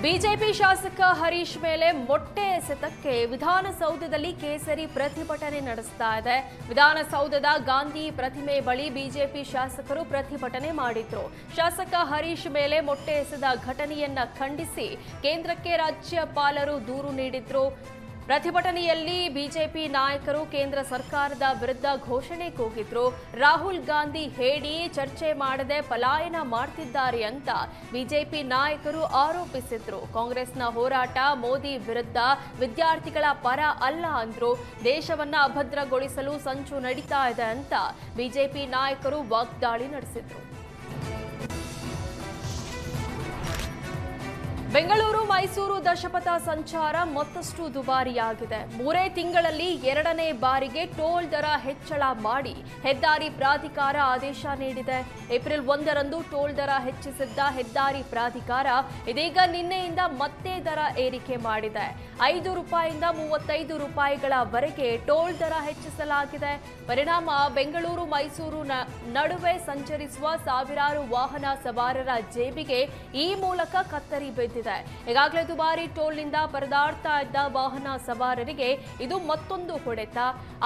BJP ಶಾಸಕ ಹರೀಶ್ ಮೇಲೆ ಮೊಟ್ಟೆ ಎಸೆತಕ್ಕೆ ವಿಧಾನಸೌಧದಲ್ಲಿ ಕೇಸರಿ ಪ್ರತಿಭಟನೆ ನಡೆಸ್ತಾ ಇದೆ. ವಿಧಾನಸೌಧದ ಗಾಂಧಿ ಪ್ರತಿಮೆ ಬಳಿ ಬಿಜೆಪಿ ಶಾಸಕರು ಪ್ರತಿಭಟನೆ ಮಾಡಿದ್ರು. ಶಾಸಕ ಹರೀಶ್ ಮೇಲೆ ಮೊಟ್ಟೆ ಎಸೆದ ಘಟನೆಯನ್ನ ಖಂಡಿಸಿ ಕೇಂದ್ರಕ್ಕೆ ರಾಜ್ಯಪಾಲರು ದೂರು ನೀಡಿದ್ರು. ಪ್ರತಿಭಟನೆಯಲ್ಲಿ ಬಿಜೆಪಿ ನಾಯಕರು ಕೇಂದ್ರ ಸರ್ಕಾರದ ವಿರುದ್ಧ ಘೋಷಣೆ ಕೂಗಿದ್ರು. ರಾಹುಲ್ ಗಾಂಧಿ ಹೇಳಿ ಚರ್ಚೆ ಮಾಡದೆ ಪಲಾಯನ ಮಾಡ್ತಿದ್ದಾರೆ ಅಂತ ಬಿಜೆಪಿ ನಾಯಕರು ಆರೋಪಿಸಿದ್ರು. ಕಾಂಗ್ರೆಸ್ನ ಹೋರಾಟ ಮೋದಿ ವಿರುದ್ಧ, ವಿದ್ಯಾರ್ಥಿಗಳ ಪರ ಅಲ್ಲ ಅಂದ್ರು. ದೇಶವನ್ನ ಅಭದ್ರಗೊಳಿಸಲು ಸಂಚು ನಡೀತಾ ಇದೆ ಅಂತ ಬಿಜೆಪಿ ನಾಯಕರು ವಾಗ್ದಾಳಿ ನಡೆಸಿದ್ರು. ಬೆಂಗಳೂರು ಮೈಸೂರು ದಶಪಥ ಸಂಚಾರ ಮತ್ತಷ್ಟು ದುಬಾರಿಯಾಗಿದೆ. 3 ತಿಂಗಳಲ್ಲಿ 2ನೇ ಬಾರಿಗೆ ಟೋಲ್ ದರ ಹೆಚ್ಚಳ ಮಾಡಿ ಹೆದ್ದಾರಿ ಪ್ರಾಧಿಕಾರ ಆದೇಶ ನೀಡಿದೆ. ಏಪ್ರಿಲ್ 1ರಂದು ಟೋಲ್ ದರ ಹೆಚ್ಚಿಸಿದ್ದ ಹೆದ್ದಾರಿ ಪ್ರಾಧಿಕಾರ ಇದೀಗ ನಿನ್ನೆಯಿಂದ ಮತ್ತೆ ದರ ಏರಿಕೆ ಮಾಡಿದೆ. 5 ರೂಪಾಯಿಯಿಂದ 35 ರೂಪಾಯಿಗಳವರೆಗೆ ಟೋಲ್ ದರ ಹೆಚ್ಚಿಸಲಾಗಿದೆ. ಪರಿಣಾಮ ಬೆಂಗಳೂರು ಮೈಸೂರು ನಡುವೆ ಸಂಚರಿಸುವ ಸಾವಿರಾರು ವಾಹನ ಸವಾರರ ಜೇಬಿಗೆ ಈ ಮೂಲಕ ಕತ್ತರಿ ಬಿದ್ದಿದೆ. ಈಗಾಗಲೇ ದುಬಾರಿ ಟೋಲ್ನಿಂದ ಪರದಾಡ್ತಾ ಇದ್ದ ವಾಹನ ಸವಾರರಿಗೆ ಇದು ಮತ್ತೊಂದು ಹೊಡೆತ.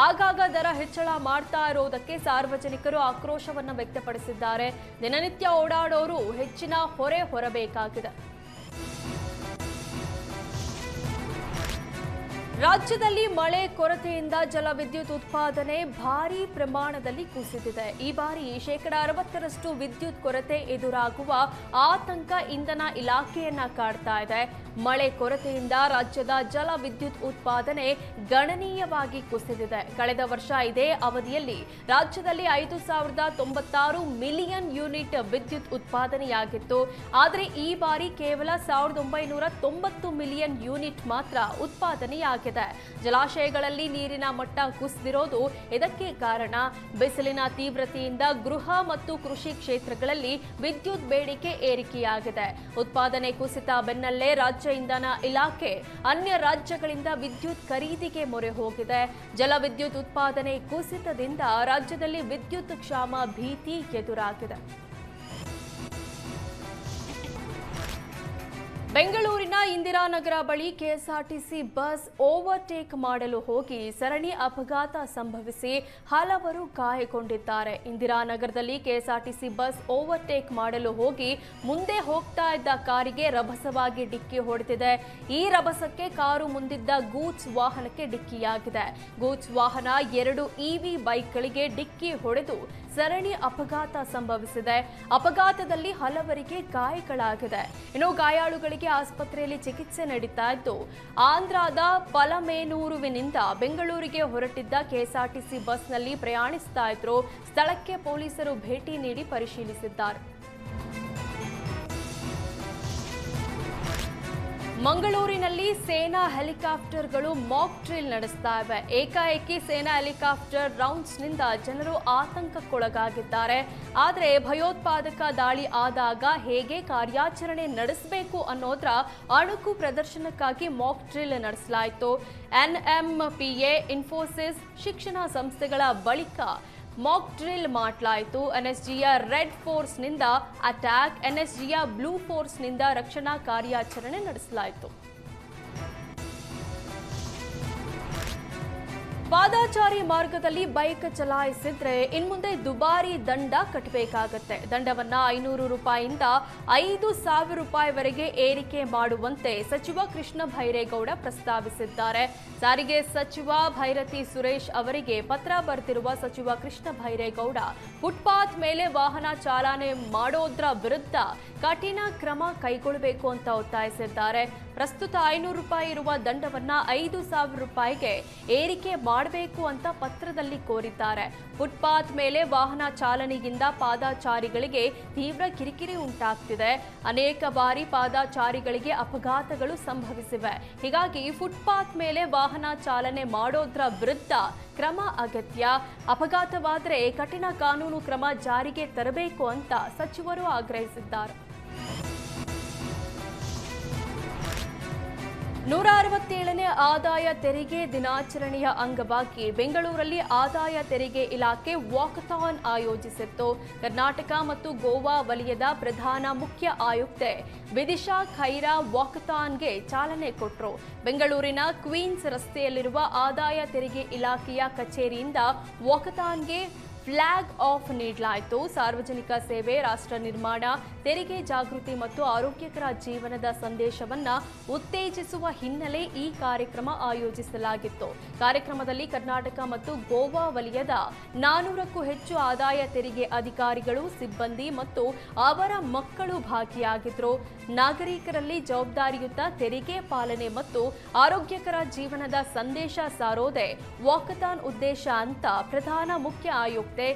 ಆಗಾಗ ದರ ಹೆಚ್ಚಳ ಮಾಡ್ತಾ ಇರೋದಕ್ಕೆ ಸಾರ್ವಜನಿಕರು ಆಕ್ರೋಶವನ್ನು ವ್ಯಕ್ತಪಡಿಸಿದ್ದಾರೆ. ದಿನನಿತ್ಯ ಓಡಾಡೋರು ಹೆಚ್ಚಿನ ಹೊರೆ ಹೊರಬೇಕಾಗಿದೆ. ರಾಜ್ಯದಲ್ಲಿ ಮಳೆ ಕೊರತೆಯಿಂದ ಜಲವಿದ್ಯುತ್ ಉತ್ಪಾದನೆ ಭಾರೀ ಪ್ರಮಾಣದಲ್ಲಿ ಕುಸಿದಿದೆ. ಈ ಬಾರಿ 60% ವಿದ್ಯುತ್ ಕೊರತೆ ಎದುರಾಗುವ ಆತಂಕ ಇಂಧನ ಇಲಾಖೆಯನ್ನ ಕಾಡ್ತಾ ಇದೆ. ಮಳೆ ಕೊರತೆಯಿಂದ ರಾಜ್ಯದ ಜಲ ವಿದ್ಯುತ್ ಉತ್ಪಾದನೆ ಗಣನೀಯವಾಗಿ ಕುಸಿದಿದೆ. ಕಳೆದ ವರ್ಷ ಇದೇ ಅವಧಿಯಲ್ಲಿ ರಾಜ್ಯದಲ್ಲಿ 5096 ಮಿಲಿಯನ್ ಯೂನಿಟ್ ವಿದ್ಯುತ್ ಉತ್ಪಾದನೆಯಾಗಿತ್ತು. ಆದರೆ ಈ ಬಾರಿ ಕೇವಲ 1990 ಮಿಲಿಯನ್ ಯೂನಿಟ್ ಮಾತ್ರ ಉತ್ಪಾದನೆಯಾಗಿದೆ. ಜಲಾಶಯಗಳಲ್ಲಿ ನೀರಿನ ಮಟ್ಟ ಕುಸಿದಿರೋದು ಇದಕ್ಕೆ ಕಾರಣ. ಬಿಸಿಲಿನ ತೀವ್ರತೆಯಿಂದ ಗೃಹ ಮತ್ತು ಕೃಷಿ ಕ್ಷೇತ್ರಗಳಲ್ಲಿ ವಿದ್ಯುತ್ ಬೇಡಿಕೆ ಏರಿಕೆಯಾಗಿದೆ. ಉತ್ಪಾದನೆ ಕುಸಿತ ಬೆನ್ನಲ್ಲೇ ರಾಜ್ಯ ಇಂಧನ ಇಲಾಖೆ ಅನ್ಯ ರಾಜ್ಯಗಳಿಂದ ವಿದ್ಯುತ್ ಖರೀದಿಗೆ ಮೊರೆ ಹೋಗಿದೆ. ಜಲವಿದ್ಯುತ್ ಉತ್ಪಾದನೆ ಕುಸಿತದಿಂದ ರಾಜ್ಯದಲ್ಲಿ ವಿದ್ಯುತ್ ಕ್ಷಾಮ ಭೀತಿ ಎದುರಾಗಿದೆ. ಬೆಂಗಳೂರಿನ ಇಂದಿರಾನಗರ ಬಳಿ ಕೆಎಸ್ಆರ್ಟಿಸಿ ಬಸ್ ಓವರ್ಟೇಕ್ ಮಾಡಲು ಹೋಗಿ ಸರಣಿ ಅಪಘಾತ ಸಂಭವಿಸಿ ಹಲವರು ಗಾಯಗೊಂಡಿದ್ದಾರೆ. ಇಂದಿರಾನಗರದಲ್ಲಿ ಕೆಎಸ್ಆರ್ಟಿಸಿ ಬಸ್ ಓವರ್ಟೇಕ್ ಮಾಡಲು ಹೋಗಿ ಮುಂದೆ ಹೋಗ್ತಾ ಇದ್ದ ಕಾರಿಗೆ ರಭಸವಾಗಿ ಡಿಕ್ಕಿ ಹೊಡೆದಿದೆ. ಈ ರಭಸಕ್ಕೆ ಕಾರು ಮುಂದಿದ್ದ ಗೂಡ್ಸ್ ವಾಹನಕ್ಕೆ ಡಿಕ್ಕಿಯಾಗಿದೆ. ಗೂಡ್ಸ್ ವಾಹನ 2 ಇವಿ ಬೈಕ್ಗಳಿಗೆ ಡಿಕ್ಕಿ ಹೊಡೆದು ಸರಣಿ ಅಪಘಾತ ಸಂಭವಿಸಿದೆ. ಅಪಘಾತದಲ್ಲಿ ಹಲವರಿಗೆ ಗಾಯಗಳಾಗಿದೆ. ಇನ್ನು ಗಾಯಾಳುಗಳಿಗೆ ಆಸ್ಪತ್ರೆಯಲ್ಲಿ ಚಿಕಿತ್ಸೆ ನೀಡುತ್ತಾ ಇದ್ದು, ಆಂಧ್ರದ ಪಲಮೇನೂರುವಿನಿಂದ ಬೆಂಗಳೂರಿಗೆ ಹೊರಟಿದ್ದ ಕೆಎಸ್ಆರ್ಟಿಸಿ ಬಸ್ನಲ್ಲಿ ಪ್ರಯಾಣಿಸ್ತಾ ಇದ್ರು. ಸ್ಥಳಕ್ಕೆ ಪೊಲೀಸರು ಭೇಟಿ ನೀಡಿ ಪರಿಶೀಲಿಸಿದ್ದಾರೆ. ಮಂಗಳೂರಿನಲ್ಲಿ ಸೇನಾ ಹೆಲಿಕಾಪ್ಟರ್ಗಳು ಮಾಕ್ ಡ್ರಿಲ್ ನಡೆಸ್ತಾ ಇವೆ. ಏಕಾಏಕಿ ಸೇನಾ ಹೆಲಿಕಾಪ್ಟರ್ ರೌಂಡ್ಸ್ನಿಂದ ಜನರು ಆತಂಕಕ್ಕೊಳಗಾಗಿದ್ದಾರೆ. ಆದರೆ ಭಯೋತ್ಪಾದಕ ದಾಳಿ ಆದಾಗ ಹೇಗೆ ಕಾರ್ಯಾಚರಣೆ ನಡೆಸಬೇಕು ಅನ್ನೋದರ ಅಣುಕು ಪ್ರದರ್ಶನಕ್ಕಾಗಿ ಮಾಕ್ ಡ್ರಿಲ್ ನಡೆಸಲಾಯಿತು. ಎನ್ಎಂಪಿಎ, ಇನ್ಫೋಸಿಸ್ ಶಿಕ್ಷಣ ಸಂಸ್ಥೆಗಳ ಬಳಿಕ ಮಾಕ್ ಡ್ರಿಲ್ ಮಾಡಲಾಯಿತು. ಎನ್ಎಸ್ಜಿಯ ರೆಡ್ ಫೋರ್ಸ್ನಿಂದ ಅಟ್ಯಾಕ್, ಎನ್ಎಸ್ಜಿಯ ಬ್ಲೂ ಫೋರ್ಸ್ನಿಂದ ರಕ್ಷಣಾ ಕಾರ್ಯಾಚರಣೆ ನಡೆಸಲಾಯಿತು. ಪಾದಾಚಾರಿ ಮಾರ್ಗದಲ್ಲಿ ಬೈಕ್ ಚಲಾಯಿಸಿದ್ರೆ ಇನ್ಮುಂದೆ ದುಬಾರಿ ದಂಡ ಕಟ್ಟಬೇಕಾಗತ್ತೆ. ದಂಡವನ್ನ 500 ರೂಪಾಯಿಯಿಂದ 5,000 ರೂಪಾಯಿವರೆಗೆ ಏರಿಕೆ ಮಾಡುವಂತೆ ಸಚಿವ ಕೃಷ್ಣ ಭೈರೇಗೌಡ ಪ್ರಸ್ತಾವಿಸಿದ್ದಾರೆ. ಸಾರಿಗೆ ಸಚಿವ ಭೈರತಿ ಸುರೇಶ್ ಅವರಿಗೆ ಪತ್ರ ಬರೆದಿರುವ ಸಚಿವ ಕೃಷ್ಣ ಭೈರೇಗೌಡ ಫುಟ್ಪಾತ್ ಮೇಲೆ ವಾಹನ ಚಾಲನೆ ಮಾಡೋದ್ರ ವಿರುದ್ಧ ಕಠಿಣ ಕ್ರಮ ಕೈಗೊಳ್ಳಬೇಕು ಅಂತ ಒತ್ತಾಯಿಸಿದ್ದಾರೆ. ಪ್ರಸ್ತುತ 500 ರೂಪಾಯಿ ಇರುವ ದಂಡವನ್ನ 5,000 ರೂಪಾಯಿಗೆ ಏರಿಕೆ ಮಾಡಬೇಕು ಅಂತ ಪತ್ರದಲ್ಲಿ ಕೋರಿದ್ದಾರೆ. ಫುಟ್ಪಾತ್ ಮೇಲೆ ವಾಹನ ಚಾಲನೆಯಿಂದ ಪಾದಚಾರಿಗಳಿಗೆ ತೀವ್ರ ಕಿರಿಕಿರಿ ಉಂಟಾಗ್ತಿದೆ. ಅನೇಕ ಬಾರಿ ಪಾದಚಾರಿಗಳಿಗೆ ಅಪಘಾತಗಳು ಸಂಭವಿಸಿವೆ. ಹೀಗಾಗಿ ಫುಟ್ಪಾತ್ ಮೇಲೆ ವಾಹನ ಚಾಲನೆ ಮಾಡೋದ್ರ ವಿರುದ್ಧ ಕ್ರಮ ಅಗತ್ಯ. ಅಪಘಾತವಾದರೆ ಕಠಿಣ ಕಾನೂನು ಕ್ರಮ ಜಾರಿಗೆ ತರಬೇಕು ಅಂತ ಸಚಿವರು ಆಗ್ರಹಿಸಿದ್ದಾರೆ. 167ನೇ ಆದಾಯ ತೆರಿಗೆ ದಿನಾಚರಣೆಯ ಅಂಗವಾಗಿ ಬೆಂಗಳೂರಲ್ಲಿ ಆದಾಯ ತೆರಿಗೆ ಇಲಾಖೆ ವಾಕಥಾನ್ ಆಯೋಜಿಸಿತ್ತು. ಕರ್ನಾಟಕ ಮತ್ತು ಗೋವಾ ವಲಯದ ಪ್ರಧಾನ ಮುಖ್ಯ ಆಯುಕ್ತೆ ವಿದಿಶಾ ಖೈರಾ ವಾಕಥಾನ್ಗೆ ಚಾಲನೆ ಕೊಟ್ಟರು. ಬೆಂಗಳೂರಿನ ಕ್ವೀನ್ಸ್ ರಸ್ತೆಯಲ್ಲಿರುವ ಆದಾಯ ತೆರಿಗೆ ಇಲಾಖೆಯ ಕಚೇರಿಯಿಂದ ವಾಕಥಾನ್ಗೆ ಫ್ಲಾಗ್ ಆಫ್ ನೀಡಲಾಯಿತು. ಸಾರ್ವಜನಿಕ ಸೇವೆ, ರಾಷ್ಟ್ರ ನಿರ್ಮಾಣ, ತೆರಿಗೆ ಜಾಗೃತಿ ಮತ್ತು ಆರೋಗ್ಯಕರ ಜೀವನದ ಸಂದೇಶವನ್ನು ಉತ್ತೇಜಿಸುವ ಹಿನ್ನೆಲೆ ಈ ಕಾರ್ಯಕ್ರಮ ಆಯೋಜಿಸಲಾಗಿತ್ತು. ಕಾರ್ಯಕ್ರಮದಲ್ಲಿ ಕರ್ನಾಟಕ ಮತ್ತು ಗೋವಾ ವಲಯದ 400ಕ್ಕೂ ಹೆಚ್ಚು ಆದಾಯ ತೆರಿಗೆ ಅಧಿಕಾರಿಗಳು, ಸಿಬ್ಬಂದಿ ಮತ್ತು ಅವರ ಮಕ್ಕಳು ಭಾಗಿಯಾಗಿದ್ದರು. ನಾಗರಿಕರಲ್ಲಿ ಜವಾಬ್ದಾರಿಯುತ ತೆರಿಗೆ ಪಾಲನೆ ಮತ್ತು ಆರೋಗ್ಯಕರ ಜೀವನದ ಸಂದೇಶ ಸಾರೋದೇ ವಾಕಥಾನ್ ಉದ್ದೇಶ ಅಂತ ಪ್ರಧಾನ ಮುಖ್ಯ ಆಯುಕ್ತ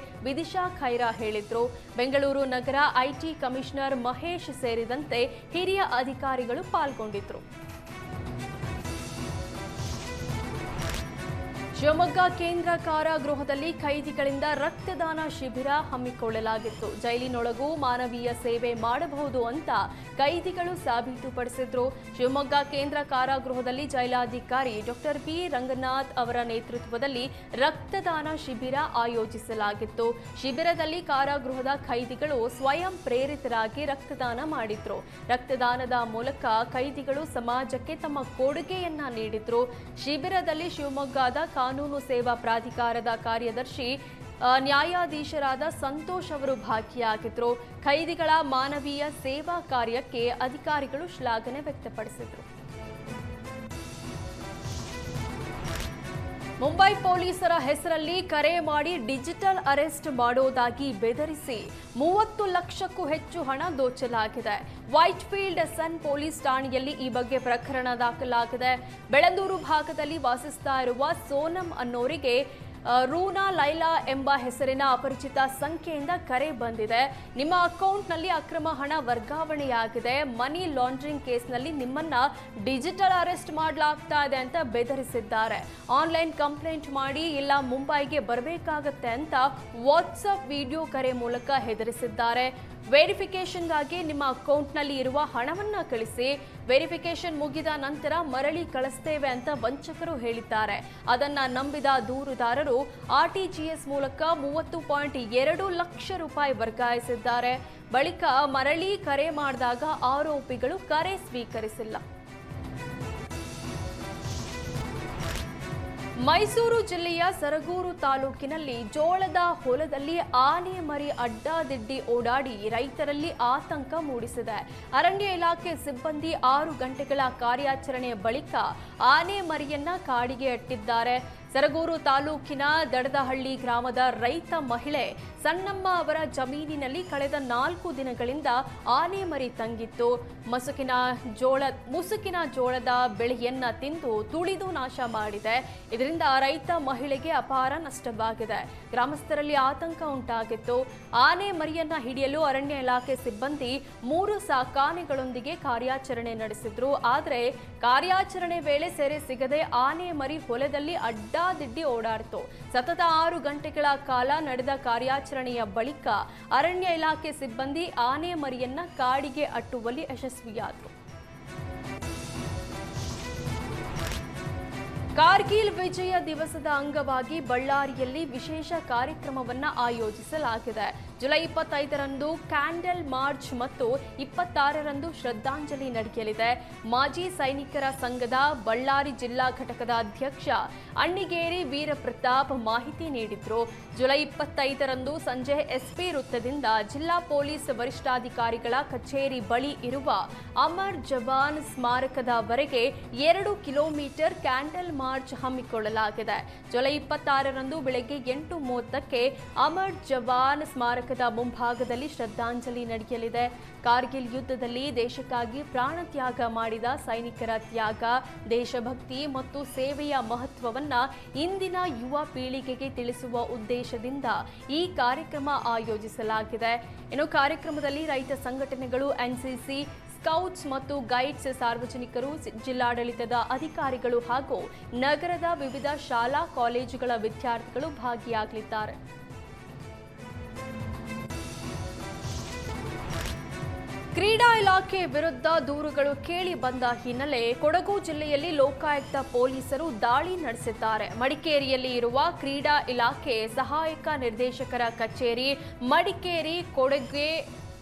ವಿದಿಶಾ ಖೈರಾ ಹೇಳಿದ್ರು. ಬೆಂಗಳೂರು ನಗರ ಐಟಿ ಕಮಿಷನರ್ ಮಹೇಶ್ ಸೇರಿದಂತೆ ಹಿರಿಯ ಅಧಿಕಾರಿಗಳು ಪಾಲ್ಗೊಂಡಿದ್ರು. ಶಿವಮೊಗ್ಗ ಕೇಂದ್ರ ಕಾರಾಗೃಹದಲ್ಲಿ ಕೈದಿಗಳಿಂದ ರಕ್ತದಾನ ಶಿಬಿರ ಹಮ್ಮಿಕೊಳ್ಳಲಾಗಿತ್ತು. ಜೈಲಿನೊಳಗೂ ಮಾನವೀಯ ಸೇವೆ ಮಾಡಬಹುದು ಅಂತ ಕೈದಿಗಳು ಸಾಬೀತುಪಡಿಸಿದ್ರು. ಶಿವಮೊಗ್ಗ ಕೇಂದ್ರ ಕಾರಾಗೃಹದಲ್ಲಿ ಜೈಲಾಧಿಕಾರಿ ಡಾಕ್ಟರ್ ಪಿ ರಂಗನಾಥ್ ಅವರ ನೇತೃತ್ವದಲ್ಲಿ ರಕ್ತದಾನ ಶಿಬಿರ ಆಯೋಜಿಸಲಾಗಿತ್ತು. ಶಿಬಿರದಲ್ಲಿ ಕಾರಾಗೃಹದ ಖೈದಿಗಳು ಸ್ವಯಂ ಪ್ರೇರಿತರಾಗಿ ರಕ್ತದಾನ ಮಾಡಿದ್ರು. ರಕ್ತದಾನದ ಮೂಲಕ ಕೈದಿಗಳು ಸಮಾಜಕ್ಕೆ ತಮ್ಮ ಕೊಡುಗೆಯನ್ನ ನೀಡಿದ್ರು. ಶಿಬಿರದಲ್ಲಿ ಶಿವಮೊಗ್ಗದ ಕಾನೂನು ಸೇವಾ ಪ್ರಾಧಿಕಾರದ ಕಾರ್ಯದರ್ಶಿ ನ್ಯಾಯಾಧೀಶರಾದ ಸಂತೋಷ್ ಅವರು ಭಾಗಿಯಾಗಿದ್ದರು. ಖೈದಿಗಳ ಮಾನವೀಯ ಸೇವಾ ಕಾರ್ಯಕ್ಕೆ ಅಧಿಕಾರಿಗಳು ಶ್ಲಾಘನೆ ವ್ಯಕ್ತಪಡಿಸಿದರು. ಮುಂಬೈ ಪೊಲೀಸರ ಹೆಸರಲ್ಲಿ ಕರೆ ಮಾಡಿ ಡಿಜಿಟಲ್ ಅರೆಸ್ಟ್ ಮಾಡೋದಾಗಿ ಬೆದರಿಸಿ 30 ಲಕ್ಷಕ್ಕೂ ಹೆಚ್ಚು ಹಣ ದೋಚಲಾಗಿದೆ. ವೈಟ್ಫೀಲ್ಡ್ ಸನ್ ಪೊಲೀಸ್ ಠಾಣೆಯಲ್ಲಿ ಈ ಬಗ್ಗೆ ಪ್ರಕರಣ ದಾಖಲಾಗಿದೆ. ಬೆಳಂದೂರು ಭಾಗದಲ್ಲಿ ವಾಸಿಸ್ತಾ ಇರುವ ಸೋನಂ ಅನ್ನೋರಿಗೆ ರೂನಾ ಲೈಲಾ ಎಂಬ ಹೆಸರಿನ ಅಪರಿಚಿತ ಸಂಖ್ಯೆಯಿಂದ ಕರೆ ಬಂದಿದೆ. ನಿಮ್ಮ ಅಕೌಂಟ್ನಲ್ಲಿ ಅಕ್ರಮ ಹಣ ವರ್ಗಾವಣೆಯಾಗಿದೆ, ಮನಿ ಲಾಂಡ್ರಿಂಗ್ ಕೇಸ್ನಲ್ಲಿ ನಿಮ್ಮನ್ನ ಡಿಜಿಟಲ್ ಅರೆಸ್ಟ್ ಮಾಡಲಾಗ್ತಾ ಇದೆ ಅಂತ ಬೆದರಿಸಿದ್ದಾರೆ. ಆನ್ಲೈನ್ ಕಂಪ್ಲೇಂಟ್ ಮಾಡಿ ಇಲ್ಲ ಮುಂಬೈಗೆ ಬರಬೇಕಾಗತ್ತೆ ಅಂತ ವಾಟ್ಸ್ಆಪ್ ವಿಡಿಯೋ ಕರೆ ಮೂಲಕ ಹೆದರಿಸಿದ್ದಾರೆ. ವೆರಿಫಿಕೇಷನ್ಗಾಗಿ ನಿಮ್ಮ ಅಕೌಂಟ್ನಲ್ಲಿ ಇರುವ ಹಣವನ್ನ ಕಳಿಸಿ, ವೆರಿಫಿಕೇಷನ್ ಮುಗಿದ ನಂತರ ಮರಳಿ ಕಳಿಸ್ತೇವೆ ಅಂತ ವಂಚಕರು ಹೇಳಿದ್ದಾರೆ. ಅದನ್ನ ನಂಬಿದ ದೂರುದಾರರು ಆರ್ಟಿಜಿಎಸ್ ಮೂಲಕ 30.2 ಲಕ್ಷ ರೂಪಾಯಿ ವರ್ಗಾಯಿಸಿದ್ದಾರೆ. ಬಳಿಕ ಮರಳಿ ಕರೆ ಮಾಡಿದಾಗ ಆರೋಪಿಗಳು ಕರೆ ಸ್ವೀಕರಿಸಿಲ್ಲ. ಮೈಸೂರು ಜಿಲ್ಲೆಯ ಸರಗೂರು ತಾಲೂಕಿನಲ್ಲಿ ಜೋಳದ ಹೊಲದಲ್ಲಿ ಆನೆ ಮರಿ ಅಡ್ಡಾದಿಡ್ಡಿ ಓಡಾಡಿ ರೈತರಲ್ಲಿ ಆತಂಕ ಮೂಡಿಸಿದೆ. ಅರಣ್ಯ ಇಲಾಖೆ ಸಿಬ್ಬಂದಿ 6 ಗಂಟೆಗಳ ಕಾರ್ಯಾಚರಣೆಯ ಬಳಿಕ ಆನೆ ಮರಿಯನ್ನ ಕಾಡಿಗೆ ಅಟ್ಟಿದ್ದಾರೆ. ಸರಗೂರು ತಾಲೂಕಿನ ದಡದಹಳ್ಳಿ ಗ್ರಾಮದ ರೈತ ಮಹಿಳೆ ಸಣ್ಣಮ್ಮ ಅವರ ಜಮೀನಿನಲ್ಲಿ ಕಳೆದ 4 ದಿನಗಳಿಂದ ಆನೆ ಮರಿ ತಂಗಿತ್ತು. ಮುಸುಕಿನ ಜೋಳದ ಬೆಳೆಯನ್ನ ತಿಂದು ತುಳಿದು ನಾಶ ಮಾಡಿದೆ. ಇದರಿಂದ ರೈತ ಮಹಿಳೆಗೆ ಅಪಾರ ನಷ್ಟವಾಗಿದೆ. ಗ್ರಾಮಸ್ಥರಲ್ಲಿ ಆತಂಕ ಉಂಟಾಗಿತ್ತು. ಆನೆ ಮರಿಯನ್ನ ಹಿಡಿಯಲು ಅರಣ್ಯ ಇಲಾಖೆ ಸಿಬ್ಬಂದಿ 3 ಸಾಕಾನೆಗಳೊಂದಿಗೆ ಕಾರ್ಯಾಚರಣೆ ನಡೆಸಿದ್ರು. ಆದರೆ ಕಾರ್ಯಾಚರಣೆ ವೇಳೆ ಸೆರೆ ಸಿಗದೆ ಆನೆ ಮರಿ ಹೊಲದಲ್ಲಿ ಅಡ್ಡಾದಿಡ್ಡಿ ಓಡಾಡಿತು. ಸತತ 6 ಗಂಟೆಗಳ ಕಾಲ ನಡೆದ ಕಾರ್ಯಾಚರಣೆಯ ಬಳಿಕ ಅರಣ್ಯ ಇಲಾಖೆ ಸಿಬ್ಬಂದಿ ಆನೆ ಮರಿಯನ್ನ ಕಾಡಿಗೆ ಅಟ್ಟುವಲ್ಲಿ ಯಶಸ್ವಿಯಾದರು. ಕಾರ್ಗಿಲ್ ವಿಜಯ ದಿವಸದ ಅಂಗವಾಗಿ ಬಳ್ಳಾರಿಯಲ್ಲಿ ವಿಶೇಷ ಕಾರ್ಯಕ್ರಮವನ್ನು ಆಯೋಜಿಸಲಾಗಿದೆ. ಜುಲೈ 25ರಂದು ಕ್ಯಾಂಡಲ್ ಮಾರ್ಚ್ ಮತ್ತು 26ರಂದು ಶ್ರದ್ಧಾಂಜಲಿ ನಡೆಯಲಿದೆ. ಮಾಜಿ ಸೈನಿಕರ ಸಂಘದ ಬಳ್ಳಾರಿ ಜಿಲ್ಲಾ ಘಟಕದ ಅಧ್ಯಕ್ಷ ಅಣ್ಣಿಗೇರಿ ವೀರಪ್ರತಾಪ್ ಮಾಹಿತಿ ನೀಡಿದ್ರು. ಜುಲೈ 25ರಂದು ಸಂಜೆ ಎಸ್ಪಿ ವೃತ್ತದಿಂದ ಜಿಲ್ಲಾ ಪೊಲೀಸ್ ವರಿಷ್ಠಾಧಿಕಾರಿಗಳ ಕಚೇರಿ ಬಳಿ ಇರುವ ಅಮರ್ ಜವಾನ್ ಸ್ಮಾರಕದವರೆಗೆ 2 ಕಿಲೋಮೀಟರ್ ಕ್ಯಾಂಡಲ್ ಮಾರ್ಚ್ ಹಮ್ಮಿಕೊಳ್ಳಲಾಗಿದೆ. ಜುಲೈ 26ರಂದು ಬೆಳಗ್ಗೆ 8:30ಕ್ಕೆ ಅಮರ್ ಜವಾನ್ ಸ್ಮಾರಕದ ಮುಂಭಾಗದಲ್ಲಿ ಶ್ರದ್ಧಾಂಜಲಿ ನಡೆಯಲಿದೆ. ಕಾರ್ಗಿಲ್ ಯುದ್ಧದಲ್ಲಿ ದೇಶಕ್ಕಾಗಿ ಪ್ರಾಣ ತ್ಯಾಗ ಮಾಡಿದ ಸೈನಿಕರ ತ್ಯಾಗ, ದೇಶಭಕ್ತಿ ಮತ್ತು ಸೇವೆಯ ಮಹತ್ವವನ್ನ ಇಂದಿನ ಯುವ ಪೀಳಿಗೆಗೆ ತಿಳಿಸುವ ಉದ್ದೇಶದಿಂದ ಈ ಕಾರ್ಯಕ್ರಮ ಆಯೋಜಿಸಲಾಗಿದೆ. ಇನ್ನು ಕಾರ್ಯಕ್ರಮದಲ್ಲಿ ರೈತ ಸಂಘಟನೆಗಳು, ಎನ್ಸಿಸಿ, ಸ್ಕೌಟ್ಸ್ ಮತ್ತು ಗೈಡ್ಸ್, ಸಾರ್ವಜನಿಕರು, ಜಿಲ್ಲಾಡಳಿತದ ಅಧಿಕಾರಿಗಳು ಹಾಗೂ ನಗರದ ವಿವಿಧ ಶಾಲಾ ಕಾಲೇಜುಗಳ ವಿದ್ಯಾರ್ಥಿಗಳು ಭಾಗಿಯಾಗಲಿದ್ದಾರೆ. ಕ್ರೀಡಾ ಇಲಾಖೆ ವಿರುದ್ಧ ದೂರುಗಳು ಕೇಳಿ ಬಂದ ಹಿನ್ನೆಲೆ ಕೊಡಗು ಜಿಲ್ಲೆಯಲ್ಲಿ ಲೋಕಾಯುಕ್ತ ಪೊಲೀಸರು ದಾಳಿ ನಡೆಸಿದ್ದಾರೆ. ಮಡಿಕೇರಿಯಲ್ಲಿ ಇರುವ ಕ್ರೀಡಾ ಇಲಾಖೆ ಸಹಾಯಕ ನಿರ್ದೇಶಕರ ಕಚೇರಿ, ಮಡಿಕೇರಿ, ಕೊಡಗೆ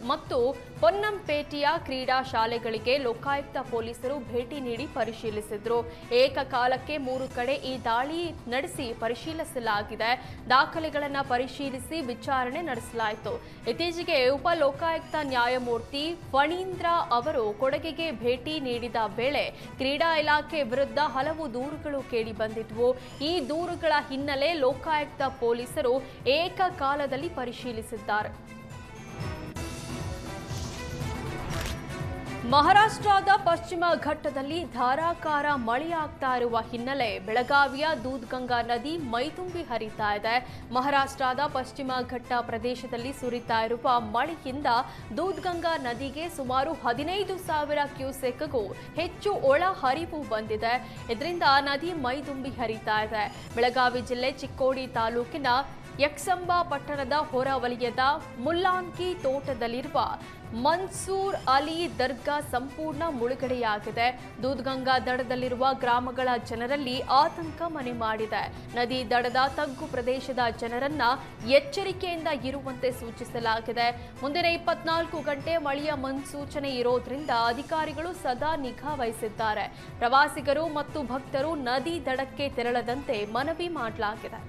ಮತ್ತು ಪೊನ್ನಂಪೇಟೆಯ ಕ್ರೀಡಾ ಶಾಲೆಗಳಿಗೆ ಲೋಕಾಯುಕ್ತ ಪೊಲೀಸರು ಭೇಟಿ ನೀಡಿ ಪರಿಶೀಲಿಸಿದರು. ಏಕಕಾಲಕ್ಕೆ 3 ಕಡೆ ಈ ದಾಳಿ ನಡೆಸಿ ಪರಿಶೀಲಿಸಲಾಗಿದೆ. ದಾಖಲೆಗಳನ್ನು ಪರಿಶೀಲಿಸಿ ವಿಚಾರಣೆ ನಡೆಸಲಾಯಿತು. ಇತ್ತೀಚೆಗೆ ಉಪ ಲೋಕಾಯುಕ್ತ ನ್ಯಾಯಮೂರ್ತಿ ಫಣೀಂದ್ರ ಅವರು ಕೊಡಗಿಗೆ ಭೇಟಿ ನೀಡಿದ ವೇಳೆ ಕ್ರೀಡಾ ಇಲಾಖೆ ವಿರುದ್ಧ ಹಲವು ದೂರುಗಳು ಕೇಳಿ ಬಂದಿದ್ವು. ಈ ದೂರುಗಳ ಹಿನ್ನೆಲೆ ಲೋಕಾಯುಕ್ತ ಪೊಲೀಸರು ಏಕಕಾಲದಲ್ಲಿ ಪರಿಶೀಲಿಸಿದ್ದಾರೆ. ಮಹಾರಾಷ್ಟ್ರದ ಪಶ್ಚಿಮ ಘಟ್ಟದಲ್ಲಿ ಧಾರಾಕಾರ ಮಳೆಯಾಗ್ತಾ ಇರುವ ಹಿನ್ನೆಲೆ ಬೆಳಗಾವಿಯ ದೂದ್ಗಂಗಾ ನದಿ ಮೈದುಂಬಿ ಹರಿತಾ ಇದೆ. ಮಹಾರಾಷ್ಟ್ರದ ಪಶ್ಚಿಮ ಘಟ್ಟ ಪ್ರದೇಶದಲ್ಲಿ ಸುರಿತಾ ಇರುವ ಮಳೆಯಿಂದ ದೂದ್ಗಂಗಾ ನದಿಗೆ ಸುಮಾರು 15,000 ಕ್ಯೂಸೆಕ್ಗೂ ಹೆಚ್ಚು ಒಳ ಹರಿವು ಬಂದಿದೆ. ಇದರಿಂದ ನದಿ ಮೈದುಂಬಿ ಹರಿತಾ ಇದೆ. ಬೆಳಗಾವಿ ಜಿಲ್ಲೆ ಚಿಕ್ಕೋಡಿ ತಾಲೂಕಿನ ಯಕ್ಸಂಬ ಪಟ್ಟಣದ ಹೊರವಲಯದ ಮುಲ್ಲಾನ್ಕಿ ತೋಟದಲ್ಲಿರುವ ಮನ್ಸೂರ್ ಅಲಿ ದರ್ಗಾ ಸಂಪೂರ್ಣ ಮುಳುಗಡೆಯಾಗಿದೆ. ದೂದ್ಗಂಗಾ ದಡದಲ್ಲಿರುವ ಗ್ರಾಮಗಳ ಜನರಲ್ಲಿ ಆತಂಕ ಮನೆ ಮಾಡಿದೆ. ನದಿ ದಡದ ತಗ್ಗು ಪ್ರದೇಶದ ಜನರನ್ನ ಎಚ್ಚರಿಕೆಯಿಂದ ಇರುವಂತೆ ಸೂಚಿಸಲಾಗಿದೆ. ಮುಂದಿನ 24 ಗಂಟೆ ಮಳೆಯ ಮುನ್ಸೂಚನೆ ಇರೋದ್ರಿಂದ ಅಧಿಕಾರಿಗಳು ಸದಾ ನಿಗಾ ವಹಿಸಿದ್ದಾರೆ. ಪ್ರವಾಸಿಗರು ಮತ್ತು ಭಕ್ತರು ನದಿ ದಡಕ್ಕೆ ತೆರಳದಂತೆ ಮನವಿ ಮಾಡಲಾಗಿದೆ.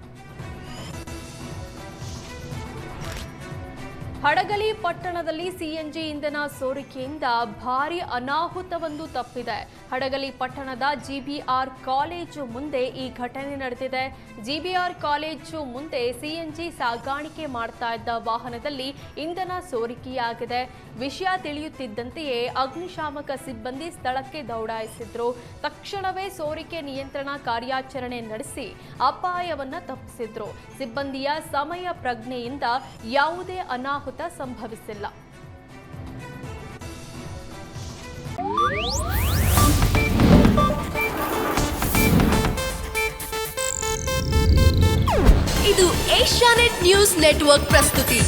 ಹಡಗಲಿ ಪಟ್ಟಣದಲ್ಲಿ ಸಿಎನ್ಜಿ ಇಂಧನ ಸೋರಿಕೆಯಿಂದ ಭಾರೀ ಅನಾಹುತವೊಂದು ತಪ್ಪಿದೆ. ಹಡಗಲಿ ಪಟ್ಟಣದ ಜಿಬಿಆರ್ ಕಾಲೇಜು ಮುಂದೆ ಈ ಘಟನೆ ನಡೆದಿದೆ. ಜಿಬಿಆರ್ ಕಾಲೇಜು ಮುಂದೆ ಸಿಎನ್ಜಿ ಸಾಗಾಣಿಕೆ ಮಾಡ್ತಾ ಇದ್ದ ವಾಹನದಲ್ಲಿ ಇಂಧನ ಸೋರಿಕೆಯಾಗಿದೆ. ವಿಷಯ ತಿಳಿಯುತ್ತಿದ್ದಂತೆಯೇ ಅಗ್ನಿಶಾಮಕ ಸಿಬ್ಬಂದಿ ಸ್ಥಳಕ್ಕೆ ದೌಡಾಯಿಸಿದ್ರು. ತಕ್ಷಣವೇ ಸೋರಿಕೆ ನಿಯಂತ್ರಣ ಕಾರ್ಯಾಚರಣೆ ನಡೆಸಿ ಅಪಾಯವನ್ನ ತಪ್ಪಿಸಿದ್ರು. ಸಿಬ್ಬಂದಿಯ ಸಮಯ ಪ್ರಜ್ಞೆಯಿಂದ ಯಾವುದೇ ಅನಾಹುತ ಸಂಭವಿಸಿಲ್ಲ. ಇದು ಏಷ್ಯಾನೆಟ್ ನ್ಯೂಸ್ ನೆಟ್ವರ್ಕ್ ಪ್ರಸ್ತುತಿ.